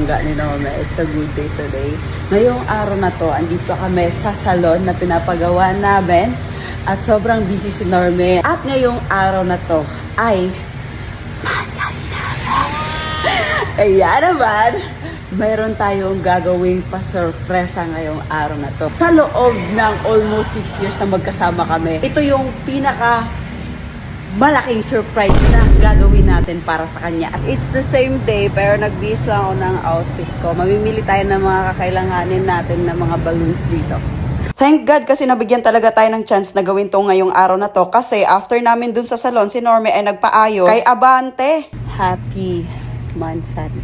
bangga ni Norme. It's a good day today. Ngayong araw na to, andito kami sa salon na pinapagawa namin. At sobrang busy si Norme. At ngayong araw na to ay mansarinara. Kaya naman, mayroon tayong gagawing pa-sorpresa ngayong araw na to. Sa loob ng almost 6 years na magkasama kami, ito yung pinaka malaking surprise na gagawin natin para sa kanya. It's the same day, pero nag-bihis lang ako ng outfit ko. Mamimili tayo ng mga kakailanganin natin ng mga balloons dito. Thank God kasi nabigyan talaga tayo ng chance na gawin to ngayong araw na to. Kasi after namin dun sa salon, si Norme ay nagpaayos kay Abante. Happy Mansari.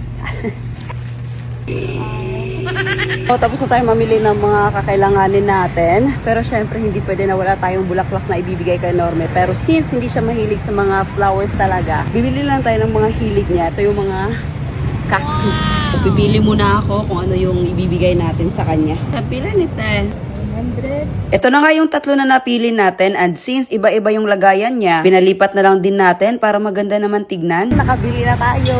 Tapos na tayo mamili ng mga kakailanganin natin. Pero syempre hindi pwede na wala tayong bulaklak na ibibigay kay Norme. Pero since hindi siya mahilig sa mga flowers talaga, bibili lang tayo ng mga hilig niya. Ito yung mga cactus. So, pipili muna ako kung ano yung ibibigay natin sa kanya. Pila nito. 100. Ito na nga yung tatlo na napili natin, and since iba-iba yung lagayan niya, pinalipat na lang din natin para maganda naman tignan. Nakabili na tayo.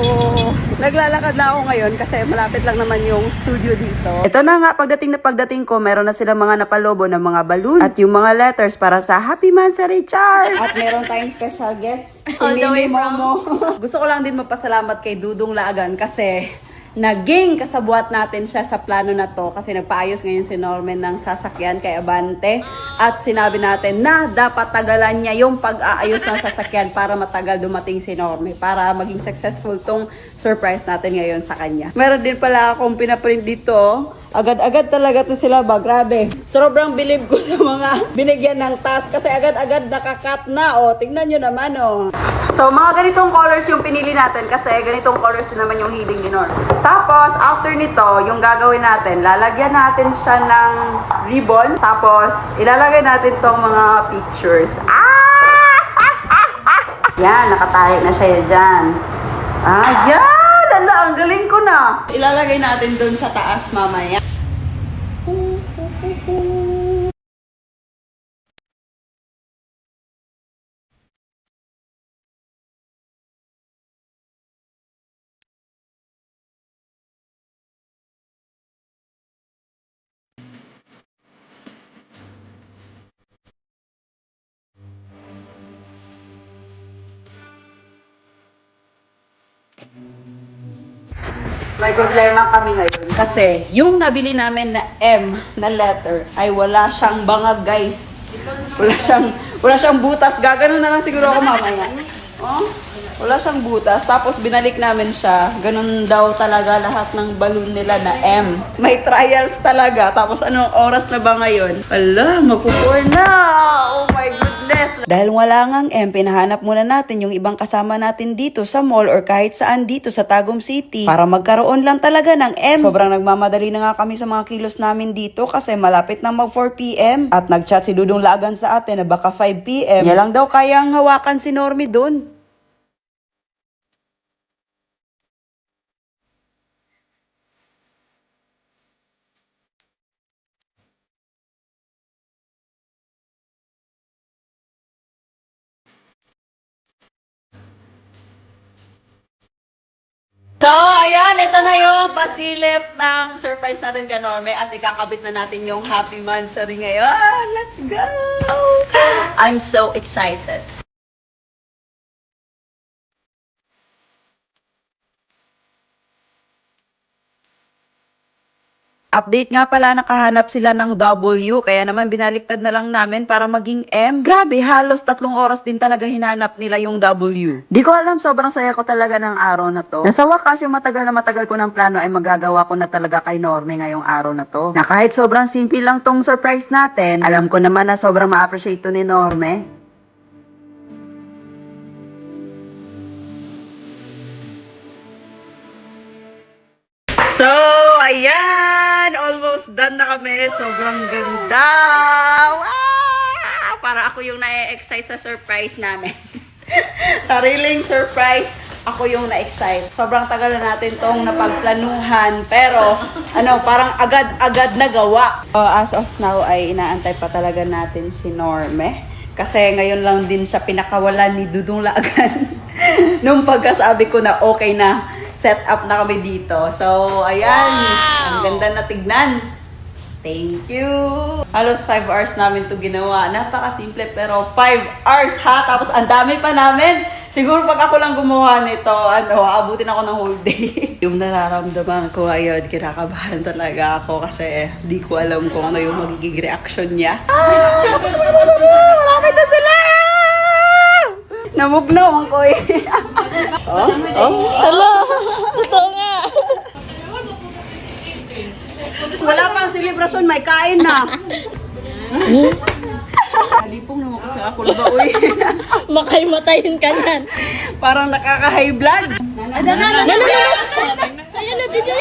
Naglalakad na ako ngayon kasi malapit lang naman yung studio dito. Ito na nga, pagdating ko, meron na silang mga napalobo ng mga balloons at yung mga letters para sa Happy Mansari Richard. At meron tayong special guest, si Mimi Momo. Gusto ko lang din magpasalamat kay Dudong Laagan kasi naging kasabuat natin siya sa plano na to kasi nagpaayos ngayon si Norman ng sasakyan kay Abante at sinabi natin na dapat tagalan niya yung pag-aayos ng sasakyan para matagal dumating si Norman para maging successful tong surprise natin ngayon sa kanya. Meron din pala akong pinaprint dito. Agad-agad talaga to sila ba? Grabe. Sobrang believe ko sa mga binigyan ng task kasi agad-agad nakakat na. O, tingnan nyo naman o. So, mga ganitong colors yung pinili natin kasi ganitong colors din naman yung hiling ni Norm. Tapos, after nito, yung gagawin natin, lalagyan natin siya ng ribbon. Tapos, ilalagay natin tong mga pictures. Yan, nakatarik na siya dyan. Yan! Lala, ang galing ko na. Ilalagay natin dun sa taas mamaya. May problema kami ngayon. Kasi, yung nabili namin na M na letter ay wala siyang bangag, guys. Wala siyang butas. Gaganon na lang siguro ako mamaya. Oh, wala siyang butas. Tapos, binalik namin siya. Ganun daw talaga lahat ng balloon nila na M. May trials talaga. Tapos, anong oras na ba ngayon? Ala, magpupur na! Oh my goodness! Dahil wala ngang M, pinahanap muna natin yung ibang kasama natin dito sa mall or kahit saan dito sa Tagum City para magkaroon lang talaga ng M. Sobrang nagmamadali na nga kami sa mga kilos namin dito kasi malapit na mag 4 PM at nagchat si Dudong Laagan sa atin na baka 5 PM. Yan lang daw kayang hawakan si Normie dun. So, ayan, ito na yung pasilip ng surprise natin kay Norme at ikakabit na natin yung Happy Mansari ngayon. Let's go! I'm so excited. Update nga pala, nakahanap sila ng W, kaya naman binaliktad na lang namin para maging M. Grabe, halos 3 oras din talaga hinanap nila yung W. Di ko alam, sobrang saya ko talaga ng araw na to. Nasa wakas, yung matagal na matagal ko ng plano ay magagawa ko na talaga kay Norme ngayong araw na to. Na kahit sobrang simple lang tong surprise natin, alam ko naman na sobrang ma-appreciate to ni Norme. So, ayan! Almost done na kami. Sobrang ganda! Wow! Para ako yung na-excite sa surprise namin. Sariling surprise, ako yung na-excite. Sobrang tagal na natin tong napagplanuhan. Pero, parang agad-agad na gawa. As of now, ay inaantay pa talaga natin si Norme. Kasi ngayon lang din siya pinakawalan ni Dudong Laagan. Nung pagkasabi ko na okay na set up na kami dito. So, ayan. Ang ganda na tignan. Thank you. Halos 5 hours namin to ginawa. Napakasimple pero 5 hours ha. Tapos ang dami pa namin. Siguro pag ako lang gumawa nito, aabutin ako ng whole day. Yung nararamdaman ko ayun, kinakabahan talaga ako kasi di ko alam kung ano yung magiging reaction niya. Marami na sila! Namugnaw ang koy. Hello! Totoo nga! Wala pang selebrasyon, may kain na. Halipong naman ko sa ako ba, uy. Makay-matayin ka nan. Parang nakaka-high blood. Ayan na, DJ!